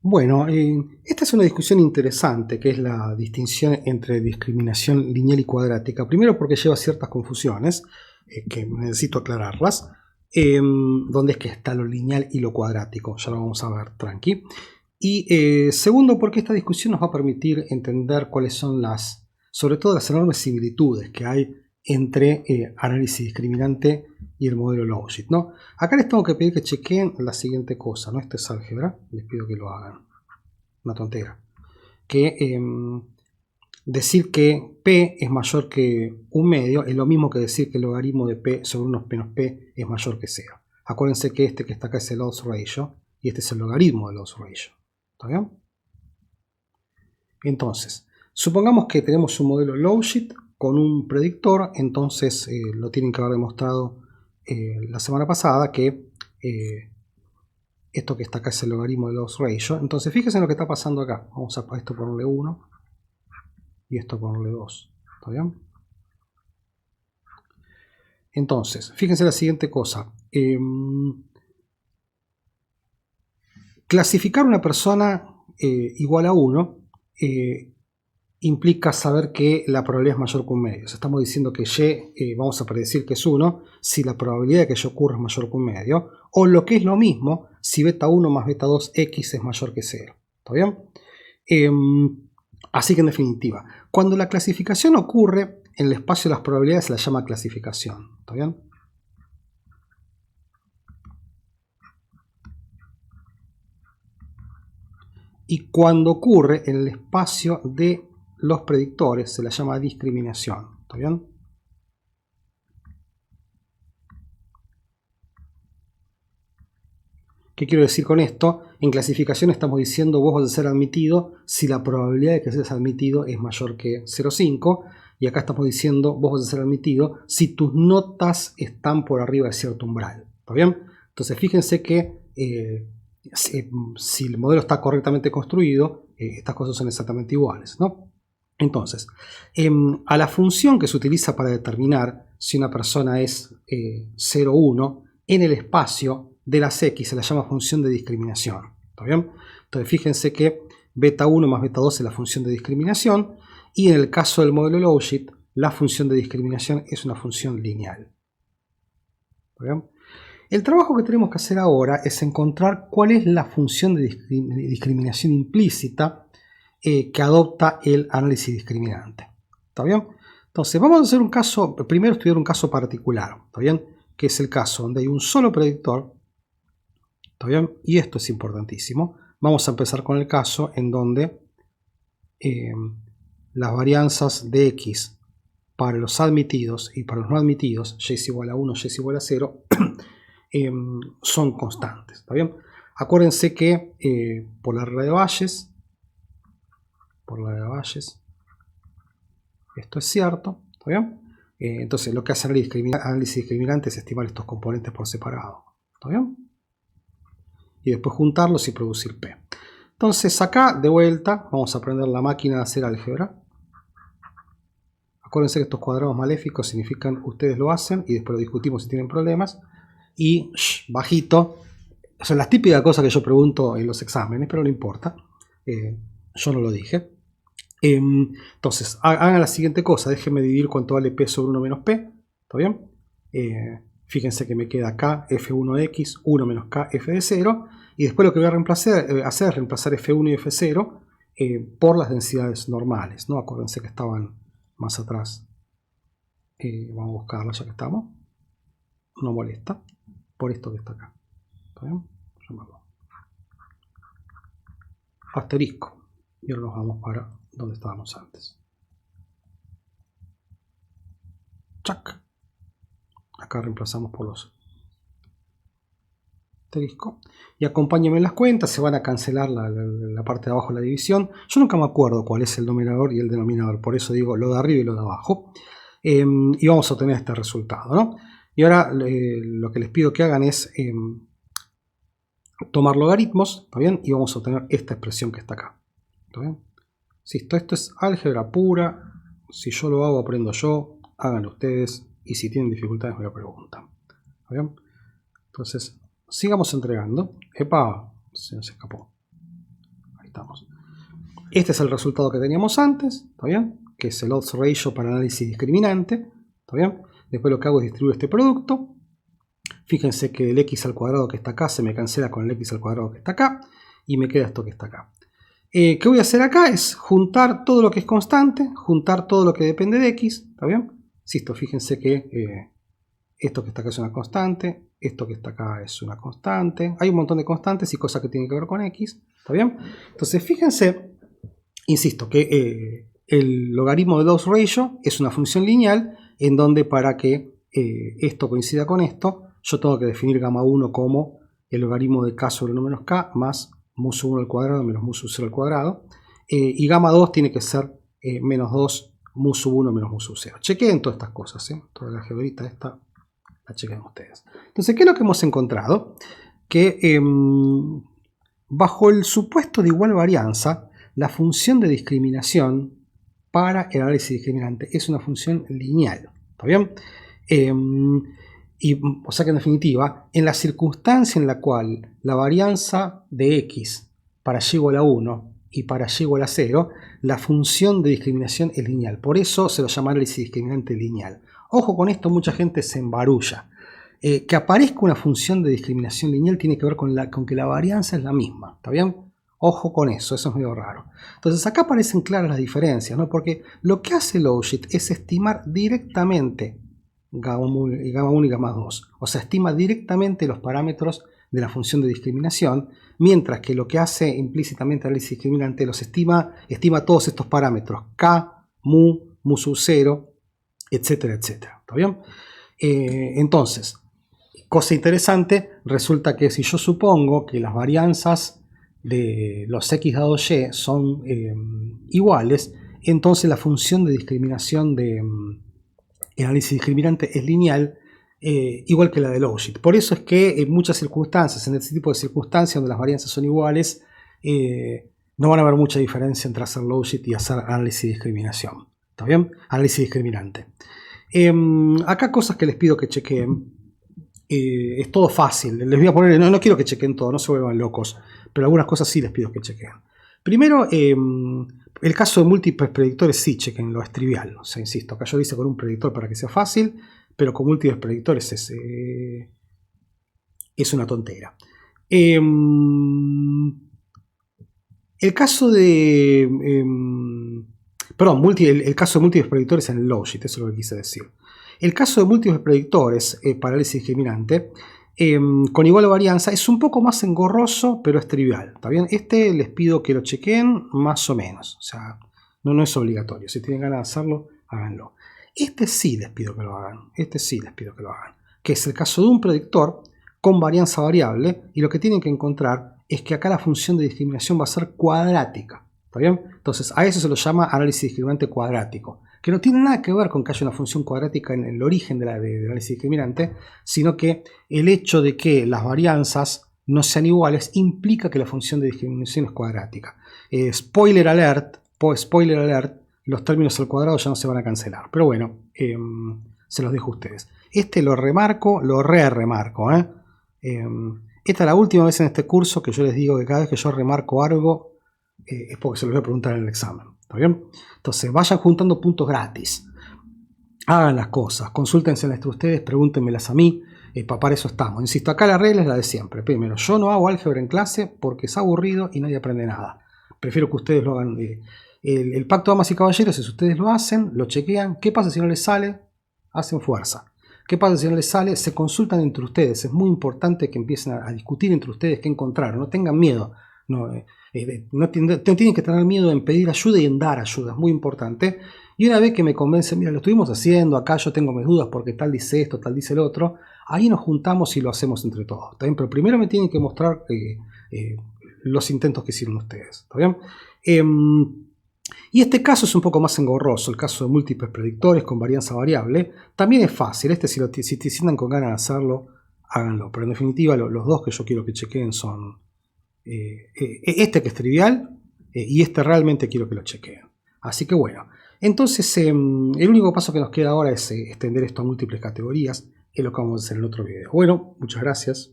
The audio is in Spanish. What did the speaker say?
Bueno, esta es una discusión interesante, que es la distinción entre discriminación lineal y cuadrática. Primero porque lleva ciertas confusiones, que necesito aclararlas. ¿Dónde es que está lo lineal y lo cuadrático? Ya lo vamos a ver, tranqui. Y segundo porque esta discusión nos va a permitir entender cuáles son sobre todo las enormes similitudes que hay entre análisis discriminante y el modelo Logit, ¿no? Acá les tengo que pedir que chequeen la siguiente cosa, ¿no? Esto es álgebra, les pido que lo hagan. Una tontera. Que decir que P es mayor que un medio es lo mismo que decir que el logaritmo de P sobre 1 menos P es mayor que 0. Acuérdense que este que está acá es el odds ratio y este es el logaritmo del odds ratio. ¿Está bien? Entonces, supongamos que tenemos un modelo Logit con un predictor, entonces lo tienen que haber demostrado la semana pasada que esto que está acá es el logaritmo del odds ratio. Entonces fíjense en lo que está pasando acá. Vamos a esto ponerle 1 y esto ponerle 2. ¿Está bien? Entonces, fíjense la siguiente cosa. Clasificar una persona igual a 1 implica saber que la probabilidad es mayor que un medio. O sea, estamos diciendo que Y vamos a predecir que es 1 si la probabilidad de que Y ocurra es mayor que un medio. O lo que es lo mismo, si beta 1 más beta 2 X es mayor que 0. ¿Está bien? Así que en definitiva, cuando la clasificación ocurre en el espacio de las probabilidades se la llama clasificación. ¿Está bien? Y cuando ocurre en el espacio de los predictores se la llama discriminación. ¿Está bien? ¿Qué quiero decir con esto? En clasificación estamos diciendo vos vas a ser admitido si la probabilidad de que seas admitido es mayor que 0,5. Y acá estamos diciendo vos vas a ser admitido si tus notas están por arriba de cierto umbral. ¿Está bien? Entonces fíjense que si el modelo está correctamente construido, estas cosas son exactamente iguales, ¿no? Entonces, a la función que se utiliza para determinar si una persona es 0 o 1, en el espacio de las X se la llama función de discriminación. ¿Está bien? Entonces fíjense que beta 1 más beta 2 es la función de discriminación y en el caso del modelo Logit la función de discriminación es una función lineal. ¿Está bien? El trabajo que tenemos que hacer ahora es encontrar cuál es la función de discriminación implícita que adopta el análisis discriminante. ¿Está bien? Entonces vamos a hacer un caso, primero estudiar un caso particular, ¿está bien? Que es el caso donde hay un solo predictor. ¿Está bien? Y esto es importantísimo. Vamos a empezar con el caso en donde las varianzas de X para los admitidos y para los no admitidos, Y es igual a 1, Y es igual a 0, son constantes. ¿Está bien? Acuérdense que por la regla de Bayes, esto es cierto. ¿Está bien? Entonces lo que hace el análisis discriminante es estimar estos componentes por separado. ¿Está bien? Y después juntarlos y producir P. Entonces acá de vuelta vamos a aprender la máquina de hacer álgebra. Acuérdense que estos cuadrados maléficos significan ustedes lo hacen y después lo discutimos si tienen problemas. Y bajito, son las típicas cosas que yo pregunto en los exámenes, pero no importa. Yo no lo dije. Entonces, hagan la siguiente cosa. Déjenme dividir cuánto vale P sobre 1 menos P. ¿Está bien? Fíjense que me queda acá F1x, 1 menos K, F de 0. Y después lo que voy a hacer es reemplazar F1 y F0 por las densidades normales, ¿no? Acuérdense que estaban más atrás. Vamos a buscarlas ya que estamos. No molesta. Por esto que está acá. ¿Está bien? Llamarlo asterisco. Y ahora nos vamos para donde estábamos antes. ¡Chac! Acá reemplazamos por los asterisco. Y acompáñenme en las cuentas, se van a cancelar la parte de abajo de la división. Yo nunca me acuerdo cuál es el numerador y el denominador, por eso digo lo de arriba y lo de abajo. Y vamos a obtener este resultado, ¿no? Y ahora lo que les pido que hagan es tomar logaritmos, ¿está bien? Y vamos a obtener esta expresión que está acá. ¿Está bien? Si esto es álgebra pura, si yo lo hago aprendo yo, háganlo ustedes y si tienen dificultades me lo preguntan. ¿Está bien? Entonces, sigamos entregando. ¡Epa! Se nos escapó. estamos. Este es el resultado que teníamos antes, ¿está bien? Que es el odds ratio para análisis discriminante, ¿está bien? Después lo que hago es distribuir este producto. Fíjense que el x al cuadrado que está acá se me cancela con el x al cuadrado que está acá y me queda esto que está acá. ¿Qué voy a hacer acá? Es juntar todo lo que es constante, juntar todo lo que depende de x, ¿está bien? Insisto, fíjense que esto que está acá es una constante, esto que está acá es una constante. Hay un montón de constantes y cosas que tienen que ver con x, ¿está bien? Entonces fíjense, insisto, que el logaritmo de odds ratio es una función lineal en donde para que esto coincida con esto, yo tengo que definir gamma 1 como el logaritmo de k sobre 1 menos k más mu sub 1 al cuadrado menos mu sub 0 al cuadrado. Y gamma 2 tiene que ser menos 2 mu sub 1 menos mu sub 0. Chequeen todas estas cosas, toda la algebrita esta la chequen ustedes. Entonces, ¿qué es lo que hemos encontrado? Que bajo el supuesto de igual varianza, la función de discriminación para el análisis discriminante es una función lineal. ¿Está bien? O sea que en definitiva, en la circunstancia en la cual la varianza de x para y igual a 1 y para y igual a 0, la función de discriminación es lineal. Por eso se lo llama análisis discriminante lineal. Ojo con esto, mucha gente se embarulla. Que aparezca una función de discriminación lineal tiene que ver con que la varianza es la misma. ¿Está bien? Ojo con eso, eso es medio raro. Entonces acá aparecen claras las diferencias, ¿no? Porque lo que hace Lowshit es estimar directamente gamma 1 y gamma 2. O sea, estima directamente los parámetros de la función de discriminación, mientras que lo que hace implícitamente el análisis discriminante los estima todos estos parámetros, k, mu sub 0, etcétera, etcétera. ¿Está bien? Entonces, cosa interesante, resulta que si yo supongo que las varianzas de los x dado y son iguales, entonces la función de discriminación de el análisis discriminante es lineal, igual que la de Lowshit. Por eso es que en muchas circunstancias, en este tipo de circunstancias donde las varianzas son iguales, no van a haber mucha diferencia entre hacer Lowshit y hacer análisis de discriminación. ¿Está bien? Análisis discriminante. Acá cosas que les pido que chequeen. Es todo fácil. Les voy a poner, no quiero que chequen todo, no se vuelvan locos, pero algunas cosas sí les pido que chequen. Primero, el caso de múltiples predictores sí, chequenlo, es trivial. O sea, insisto, acá yo lo hice con un predictor para que sea fácil, pero con múltiples predictores es una tontera. El caso de... el caso de múltiples predictores en el Lowshit, eso es lo que quise decir. El caso de múltiples predictores para análisis discriminante con igual varianza es un poco más engorroso, pero es trivial. ¿Está bien? Este les pido que lo chequen más o menos. O sea, no es obligatorio. Si tienen ganas de hacerlo, háganlo. Este sí les pido que lo hagan. Este sí les pido que lo hagan. Que es el caso de un predictor con varianza variable. Y lo que tienen que encontrar es que acá la función de discriminación va a ser cuadrática. ¿Está bien? Entonces, a eso se lo llama análisis discriminante cuadrático. Que no tiene nada que ver con que haya una función cuadrática en el origen del análisis discriminante, sino que el hecho de que las varianzas no sean iguales implica que la función de discriminación es cuadrática. Spoiler alert, los términos al cuadrado ya no se van a cancelar. Pero bueno, se los dejo a ustedes. Este lo remarco, lo remarco. Esta es la última vez en este curso que yo les digo que cada vez que yo remarco algo es porque se los voy a preguntar en el examen. ¿Está bien? Entonces vayan juntando puntos gratis. Hagan las cosas, consúltense entre ustedes, pregúntenmelas a mí. Para eso estamos. Insisto, acá la regla es la de siempre. Primero, yo no hago álgebra en clase porque es aburrido y nadie aprende nada. Prefiero que ustedes lo hagan. El pacto de damas y caballeros es ustedes lo hacen, lo chequean. ¿Qué pasa si no les sale? Hacen fuerza. ¿Qué pasa si no les sale? Se consultan entre ustedes. Es muy importante que empiecen a discutir entre ustedes qué encontraron. No tengan miedo. No tienen que tener miedo en pedir ayuda y en dar ayuda, es muy importante. Y una vez que me convencen, mira, lo estuvimos haciendo, acá yo tengo mis dudas porque tal dice esto, tal dice el otro, ahí nos juntamos y lo hacemos entre todos. ¿Está bien? Pero primero me tienen que mostrar los intentos que hicieron ustedes. ¿Está bien? Y este caso es un poco más engorroso, el caso de múltiples predictores con varianza variable. También es fácil, si te sientan con ganas de hacerlo, háganlo. Pero en definitiva los dos que yo quiero que chequeen son... este que es trivial y este realmente quiero que lo chequeen. Así que bueno, entonces el único paso que nos queda ahora es extender esto a múltiples categorías, es lo que vamos a hacer en otro video. Bueno, muchas gracias.